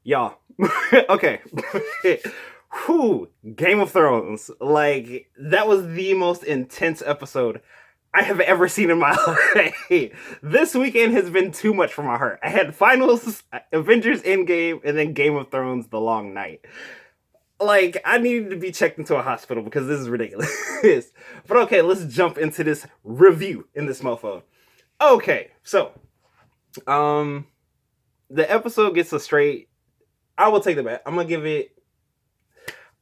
Y'all. Okay. Whew, Game of Thrones. Like, that was the most intense episode I have ever seen in my life. This weekend has been too much for my heart. I had finals, Avengers Endgame, and then Game of Thrones The Long Night. Like, I needed to be checked into a hospital because this is ridiculous. But okay, let's jump into this review in this mofo. Okay, so, um, the episode gets a straight. I will take the bet. I'm gonna give it.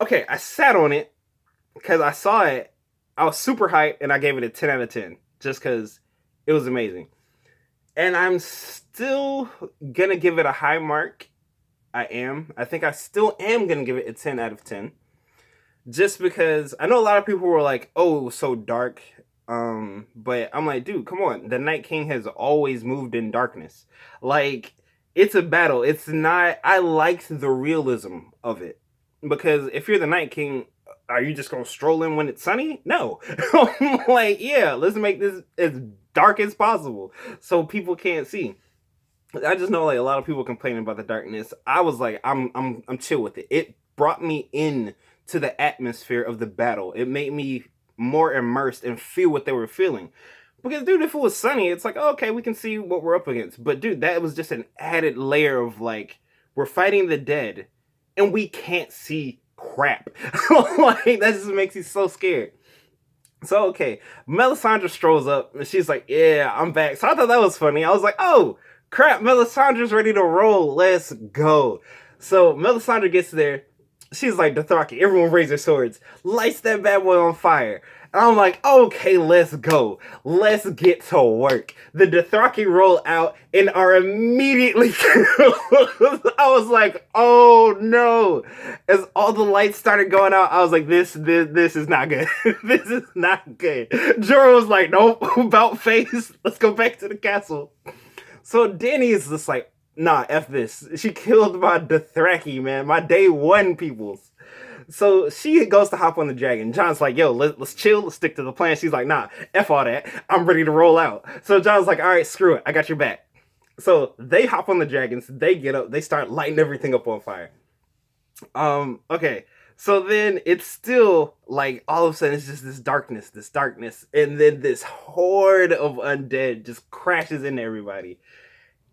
Okay, I sat on it because I saw it. I was super hyped and I gave it a 10 out of 10 just because it was amazing. And I'm still gonna give it a high mark. I am. I think I still am gonna give it a 10 out of 10. Just because I know a lot of people were like, oh, it was so dark. But I'm like, dude, come on. The Night King has always moved in darkness. Like, it's a battle. It's not. I liked the realism of it because if you're the Night King, are you just gonna stroll in when it's sunny? No. Like, yeah, let's make this as dark as possible so people can't see. I just know like a lot of people complaining about the darkness. I was like, I'm chill with it. It brought me in to the atmosphere of the battle. It made me more immersed and feel what they were feeling. Because dude, if it was sunny, it's like, oh, okay, we can see what we're up against. But dude, that was just an added layer of like, we're fighting the dead and we can't see crap. Like that just makes you so scared. So okay, Melisandre strolls up and she's like, "Yeah, I'm back." So I thought that was funny. I was like, "Oh crap, Melisandre's ready to roll. Let's go." So Melisandre gets there. She's like, "Dothraki, everyone raise their swords." Lights that bad boy on fire. And I'm like, "Okay, let's go. Let's get to work." The Dothraki roll out and are immediately killed. I was like, "Oh no." As all the lights started going out, I was like, this is not good. This is not good. Jorah was like, nope, about face. Let's go back to the castle. So Dany is just like, nah, F this. She killed my Dothraki, man. My day one peoples. So she goes to hop on the dragon. John's like, yo, let's chill. Let's stick to the plan. She's like, nah, F all that. I'm ready to roll out. So John's like, all right, screw it. I got your back. So they hop on the dragons. They get up. They start lighting everything up on fire. Okay. So then it's still like all of a sudden it's just this darkness, and then this horde of undead just crashes into everybody.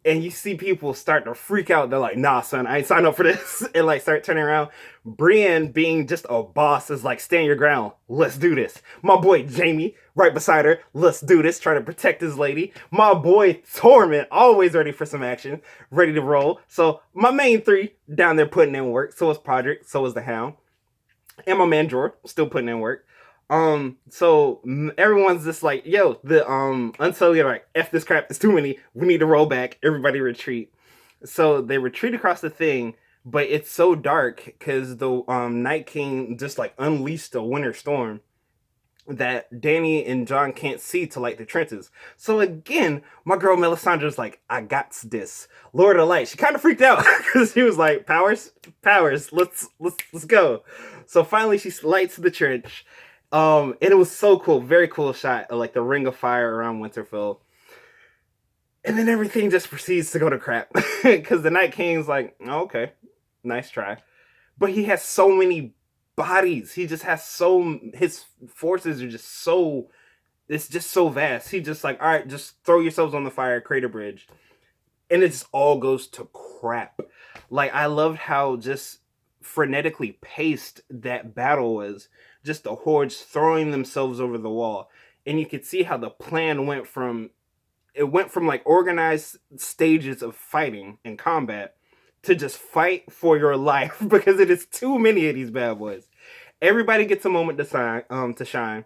And you see people start to freak out. They're like, nah, son, I ain't signed up for this. And like start turning around. Brienne, being just a boss, is like, stand your ground. Let's do this. My boy Jamie, right beside her, let's do this. Trying to protect his lady. My boy Torment, always ready for some action, ready to roll. So my main three down there putting in work. So is Podrick, so is the Hound. And my man Jor, still putting in work. So everyone's just like, yo, the Unsullied are like, F this crap, it's too many. We need to roll back. Everybody retreat. So they retreat across the thing, but it's so dark because the Night King just like unleashed a winter storm that Dany and Jon can't see to light the trenches. So again, my girl Melisandre's like, I got this. Lord of Light. She kind of freaked out because she was like, powers, powers, let's go. So finally she lights the trench. And it was so cool, very cool shot of like the ring of fire around Winterfell. And then everything just proceeds to go to crap. Because the Night King's like, oh, okay, nice try. But he has so many bodies. He just has so his forces are just so it's just so vast. He just like, all right, just throw yourselves on the fire, create a bridge. And it just all goes to crap. Like I loved how just frenetically paced that battle was. Just the hordes throwing themselves over the wall. And you could see how the plan went from like organized stages of fighting and combat to just fight for your life because it is too many of these bad boys. Everybody gets a moment to shine.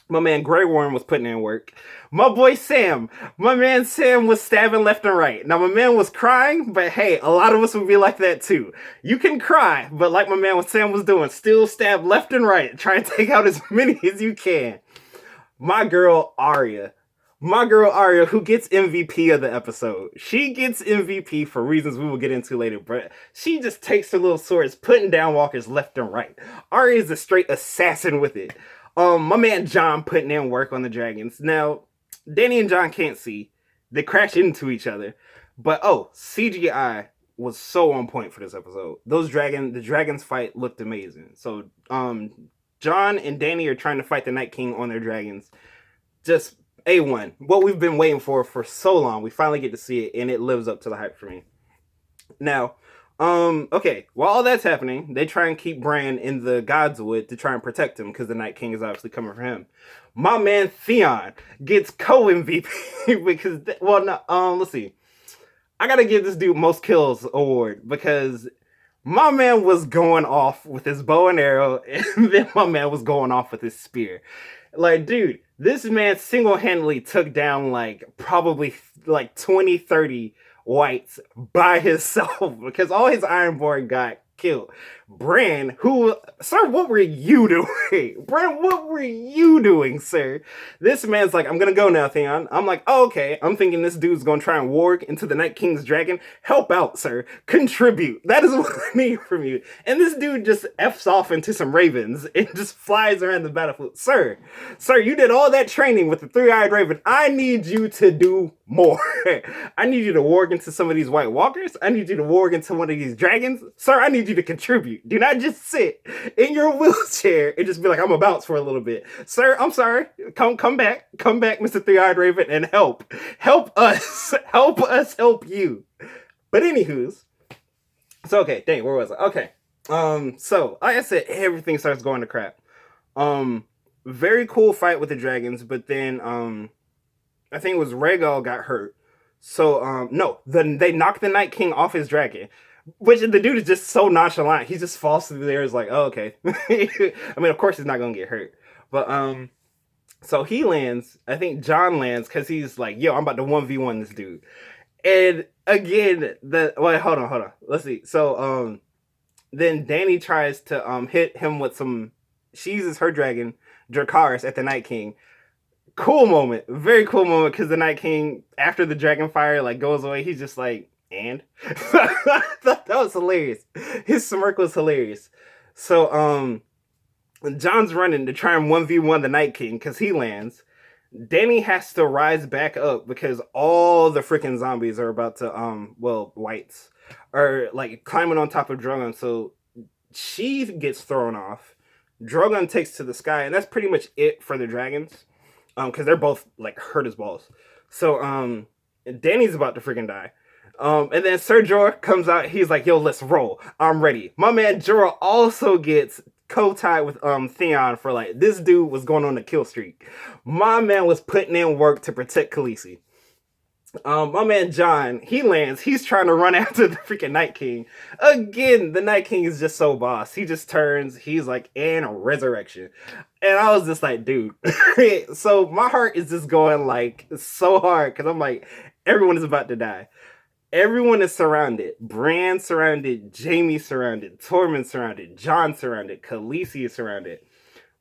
My man Grey Worm was putting in work. My boy Sam, my man Sam was stabbing left and right. Now my man was crying, but hey, a lot of us would be like that too. You can cry, but like my man what Sam was doing, still stab left and right, try and take out as many as you can. My girl Arya, who gets MVP of the episode. She gets MVP for reasons we will get into later, but she just takes her little swords, putting down walkers left and right. Arya is a straight assassin with it. My man Jon putting in work on the dragons. Now, Dany and Jon can't see. They crash into each other. But oh, CGI. was so on point for this episode. The dragons fight looked amazing. So Jon and Dany are trying to fight the Night King on their dragons. Just A1. What we've been waiting for so long. We finally get to see it, and it lives up to the hype for me. Now, okay, while all that's happening, they try and keep Bran in the Godswood to try and protect him, because the Night King is obviously coming for him. My man Theon gets co-MVP because, let's see. I gotta give this dude Most Kills award, because my man was going off with his bow and arrow, and then my man was going off with his spear. Like, dude, this man single-handedly took down, like, probably, like, 20, 30 whites by himself, because all his Ironborn got killed. Bran, sir, what were you doing? Bran, what were you doing, sir? This man's like, I'm gonna go now, Theon. I'm like, oh, okay. I'm thinking this dude's gonna try and warg into the Night King's dragon. Help out, sir. Contribute. That is what I need from you. And this dude just F's off into some ravens and just flies around the battlefield. Sir, you did all that training with the three-eyed raven. I need you to do more. I need you to warg into some of these White Walkers. I need you to warg into one of these dragons. Sir, I need you to contribute. Do not just sit in your wheelchair and just be like, I'm a bounce for a little bit. Sir, I'm sorry. Come back, Mr. Three-Eyed Raven, and help us. Help us help you. But anywho's, so okay, dang, where was I? Okay. So like I said, everything starts going to crap. Very cool fight with the dragons, but then I think it was Rhaegal got hurt. So they knocked the Night King off his dragon. Which the dude is just so nonchalant. He just falls through there. Is like, oh, okay. I mean, of course he's not gonna get hurt. But so he lands. I think Jon lands because he's like, yo, I'm about to 1v1 this dude. And again, hold on. Let's see. So then Dany tries to hit him with some. She uses her dragon, Dracarys, at the Night King. Cool moment, very cool moment, because the Night King, after the dragon fire like goes away, he's just like, and that was hilarious. His smirk was hilarious. So Jon's running to try and 1v1 the Night King because he lands. Dany has to rise back up because all the freaking zombies are about to whites are like climbing on top of Drogon. So she gets thrown off. Drogon takes to the sky, and that's pretty much it for the dragons. Because they're both like hurt as balls. So Dany's about to freaking die. And then Ser Jorah comes out. He's like, yo, let's roll. I'm ready. My man Jorah also gets co-tied with Theon for like, this dude was going on a kill streak. My man was putting in work to protect Khaleesi. My man Jon, he lands. He's trying to run after the freaking Night King. Again, the Night King is just so boss. He just turns. He's like, in a resurrection. And I was just like, dude. So my heart is just going like so hard because I'm like, everyone is about to die. Everyone is surrounded. Bran surrounded. Jaime surrounded. Tormund surrounded. Jon surrounded. Khaleesi is surrounded.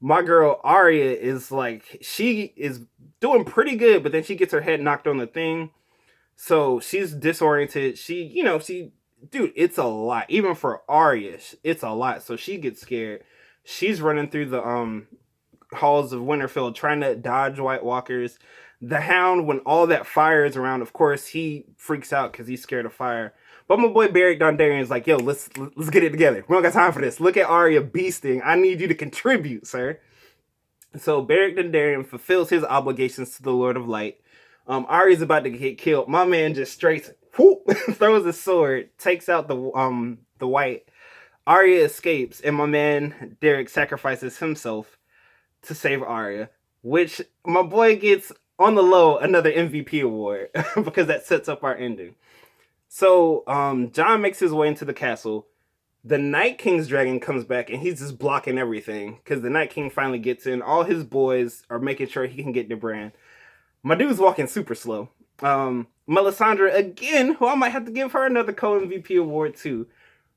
My girl Arya is like, she is doing pretty good, but then she gets her head knocked on the thing. So she's disoriented. Dude, it's a lot. Even for Arya, it's a lot. So she gets scared. She's running through the halls of Winterfell trying to dodge White Walkers. The Hound, when all that fire is around, of course, he freaks out because he's scared of fire. But my boy Beric Dondarrion is like, yo, let's get it together. We don't got time for this. Look at Arya beasting. I need you to contribute, sir. So Beric Dondarrion fulfills his obligations to the Lord of Light. Arya's about to get killed. My man just straight whoop, throws his sword, takes out the white. Arya escapes, and my man Derek sacrifices himself to save Arya, which my boy gets on the low another MVP award because that sets up our ending. So Jon makes his way into the castle. The Night King's dragon comes back and he's just blocking everything because the Night King finally gets in. All his boys are making sure he can get to Bran. My dude's walking super slow. Melisandre, again, who I might have to give her another co-MVP award to,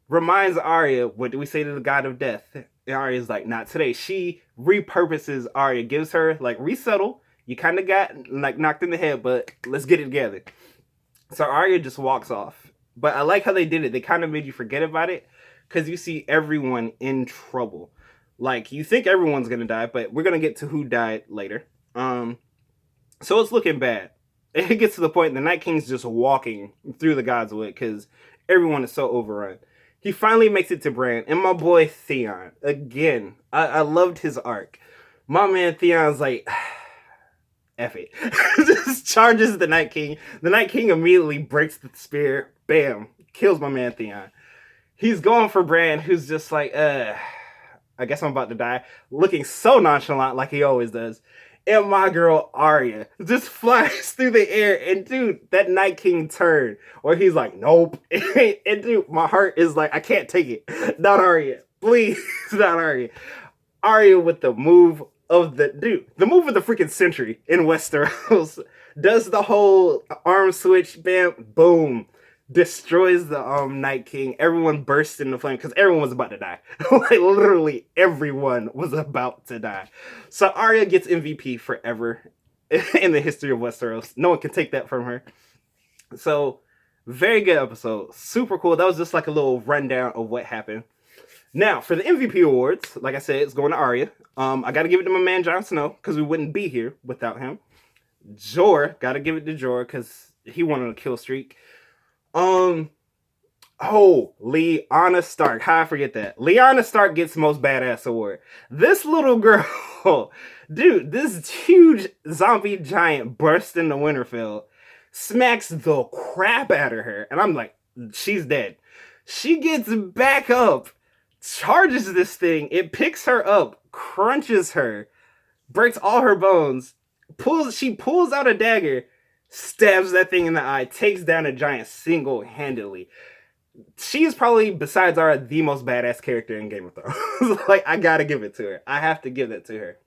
reminds Arya, what do we say to the God of Death? And Arya's like, not today. She repurposes Arya, gives her, like, resettle. You kind of got, like, knocked in the head, but let's get it together. So Arya just walks off. But I like how they did it. They kind of made you forget about it because you see everyone in trouble. Like, you think everyone's going to die, but we're going to get to who died later. So it's looking bad. It gets to the point the Night King's just walking through the Godswood because everyone is so overrun. He finally makes it to Bran, and my boy Theon, again, I loved his arc. My man Theon's like, F it. Just charges the Night King. The Night King immediately breaks the spear. Bam. Kills my man Theon. He's going for Bran, who's just like, I guess I'm about to die. Looking so nonchalant like he always does. And my girl Arya just flies through the air. And dude, that Night King turn where he's like, nope. And dude, my heart is like, I can't take it. Not Arya. Please, not Arya. Arya with the move of the move of the freaking century in Westeros. Does the whole arm switch, bam, boom. Destroys the Night King. Everyone bursts into flame because everyone was about to die. Like literally everyone was about to die. So Arya gets MVP forever in the history of Westeros. No one can take that from her. So very good episode. Super cool. That was just like a little rundown of what happened. Now for the MVP awards, like I said, it's going to Arya. I got to give it to my man Jon Snow because we wouldn't be here without him. Jorah, got to give it to Jorah because he won on a kill streak. Lyanna Stark. How I forget that? Lyanna Stark gets most badass award. This little girl, dude, this huge zombie giant bursts into Winterfell, smacks the crap out of her, and I'm like, she's dead. She gets back up, charges this thing, it picks her up, crunches her, breaks all her bones, she pulls out a dagger, stabs that thing in the eye, takes down a giant single-handedly. She is probably, besides Arya, the most badass character in Game of Thrones. Like, I gotta give it to her. I have to give that to her.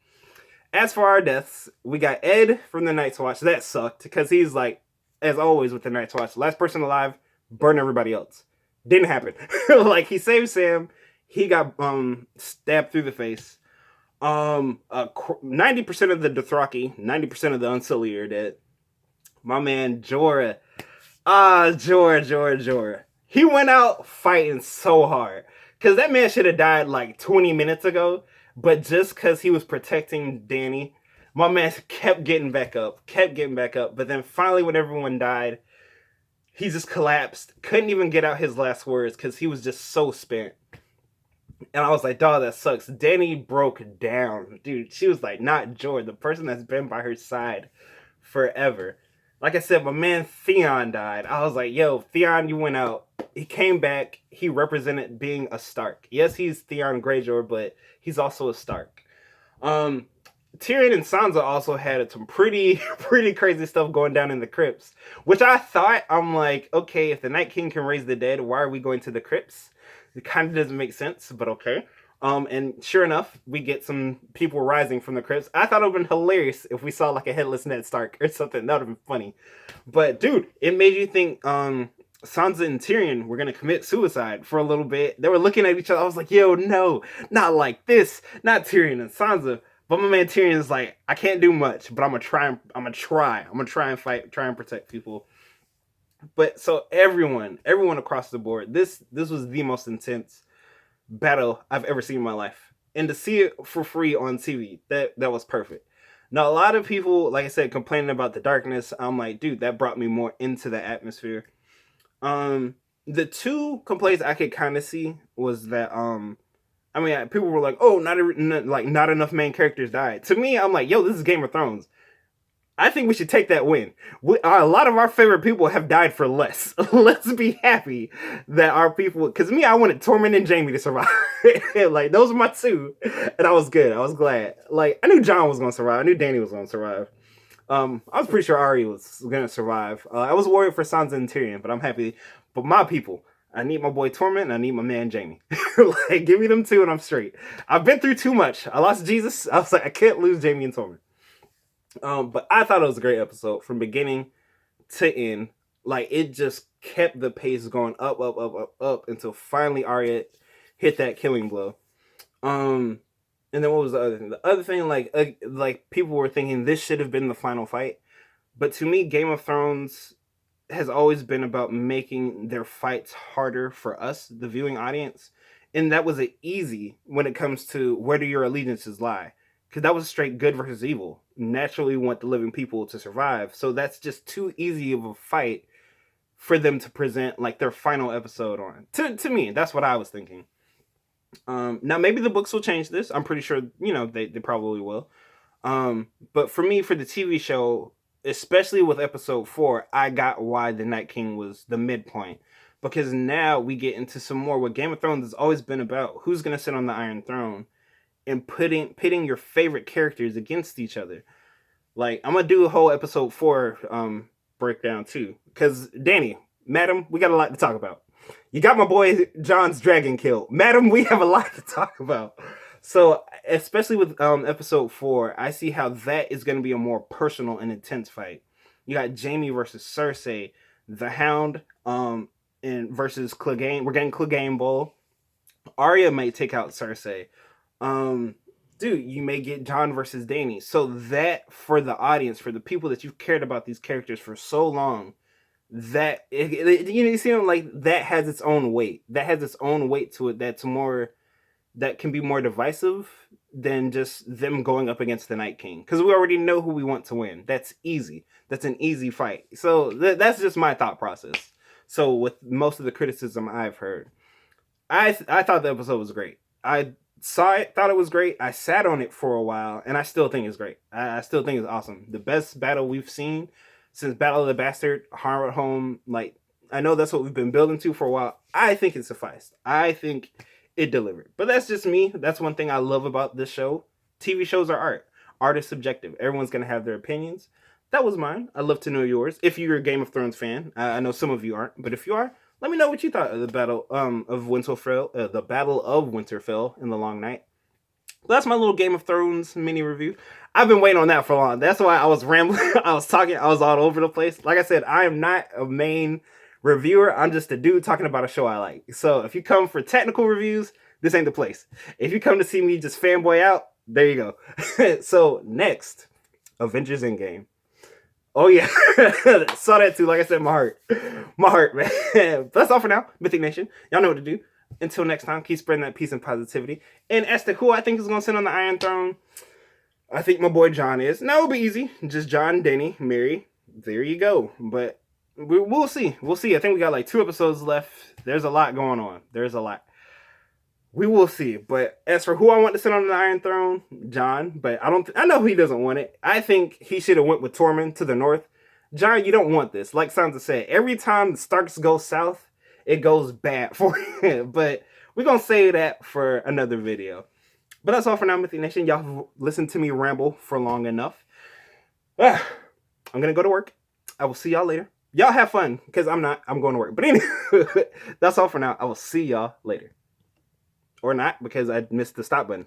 As for our deaths, we got Ed from the Night's Watch. That sucked, because he's like, as always with the Night's Watch, last person alive, burn everybody else. Didn't happen. Like, he saved Sam. He got stabbed through the face. 90% of the Dothraki, 90% of the Unsullied are dead. My man Jorah. Jorah. He went out fighting so hard. Because that man should have died like 20 minutes ago. But just because he was protecting Dany, my man kept getting back up. But then finally when everyone died, he just collapsed. Couldn't even get out his last words because he was just so spent. And I was like, dog, that sucks. Dany broke down. Dude, she was like, not Jorah, the person that's been by her side forever. Like I said, my man Theon died. I was like, yo, Theon, you went out. He came back. He represented being a Stark. Yes, he's Theon Greyjoy, but he's also a Stark. Tyrion and Sansa also had some pretty crazy stuff going down in the crypts. Which I thought, I'm like, okay, if the Night King can raise the dead, why are we going to the crypts? It kind of doesn't make sense, but okay. And sure enough, we get some people rising from the crypts. I thought it would have been hilarious if we saw like a headless Ned Stark or something. That would have been funny. But dude, it made you think Sansa and Tyrion were going to commit suicide for a little bit. They were looking at each other. I was like, yo, no, not like this. Not Tyrion and Sansa. But my man Tyrion is like, I can't do much, but I'm going to try. I'm going to try and fight, try and protect people. But so everyone across the board, this was the most intense battle I've ever seen in my life. And to see it for free on TV, that was perfect. Now, a lot of people, like I said, complaining about the darkness. I'm like, dude, that brought me more into the atmosphere. The two complaints I could kind of see was that, people were like, oh, not enough main characters died. To me, I'm like, yo, this is Game of Thrones. I think we should take that win. A lot of our favorite people have died for less. Let's be happy that our people... Because me, I wanted Tormund and Jaime to survive. Like, those are my two. And I was good. I was glad. Like, I knew Jon was going to survive. I knew Dany was going to survive. I was pretty sure Arya was going to survive. I was worried for Sansa and Tyrion, but I'm happy. But my people, I need my boy Tormund and I need my man Jaime. Like, give me them two and I'm straight. I've been through too much. I lost Jesus. I was like, I can't lose Jaime and Tormund. But I thought it was a great episode from beginning to end. Like, it just kept the pace going up until finally Arya hit that killing blow. And then what was the other thing? The other thing, like people were thinking this should have been the final fight. But to me, Game of Thrones has always been about making their fights harder for us, the viewing audience. And that was easy when it comes to where do your allegiances lie. Because that was straight good versus evil. Naturally, we want the living people to survive. So that's just too easy of a fight for them to present like their final episode on. To me, that's what I was thinking. Now maybe the books will change this. I'm pretty sure, they probably will. But for me, for the TV show, especially with episode 4, I got why the Night King was the midpoint. Because now we get into some more what Game of Thrones has always been about. Who's going to sit on the Iron Throne? And pitting your favorite characters against each other. Like, I'm going to do a whole episode 4 breakdown too. Because, Danny, madam, we got a lot to talk about. You got my boy Jon's dragon killed. Madam, we have a lot to talk about. So, especially with episode 4, I see how that is going to be a more personal and intense fight. You got Jaime versus Cersei, the Hound, and versus Clegane. We're getting Clegane Bowl. Arya may take out Cersei. Dude, you may get Jon versus Dany. So that, for the audience, for the people that you've cared about these characters for so long, that you see them, like, that has its own weight. That has its own weight to it. That can be more divisive than just them going up against the Night King, because we already know who we want to win. That's easy. That's an easy fight. So that's just my thought process. So with most of the criticism I've heard, I thought the episode was great. I saw it, thought it was great. I sat on it for a while, and I still think it's great. I still think it's awesome. The best battle we've seen since Battle of the Bastard, Hardhome. Like, I know that's what we've been building to for a while. I think it sufficed. I think it delivered. But that's just me. That's one thing I love about this show. TV shows are art. Art is subjective. Everyone's going to have their opinions. That was mine. I'd love to know yours. If you're a Game of Thrones fan, I know some of you aren't, but if you are, let me know what you thought of the Battle of Winterfell, the Battle of Winterfell in the Long Night. That's my little Game of Thrones mini review. I've been waiting on that for long. That's why I was rambling. I was talking. I was all over the place. Like I said, I am not a main reviewer. I'm just a dude talking about a show I like. So if you come for technical reviews, this ain't the place. If you come to see me just fanboy out, there you go. So next, Avengers Endgame. Oh yeah, saw that too. Like I said, my heart, man. That's all for now, Mythic Nation. Y'all know what to do. Until next time, keep spreading that peace and positivity. And as to who I think is going to sit on the Iron Throne, I think my boy Jon is. Now it'll be easy. Just Jon, Dany, Mary. There you go. But we'll see. We'll see. I think we got like 2 episodes left. There's a lot going on. There's a lot. We will see. But as for who I want to sit on the Iron Throne, Jon. But I know he doesn't want it. I think he should have went with Tormund to the north. Jon, you don't want this. Like Sansa said, every time the Starks go south, it goes bad for him. But we're going to save that for another video. But that's all for now, Mythic Nation. Y'all have listened to me ramble for long enough. I'm going to go to work. I will see y'all later. Y'all have fun, because I'm not. I'm going to work. But anyway, that's all for now. I will see y'all later. Or not, because I missed the stop button.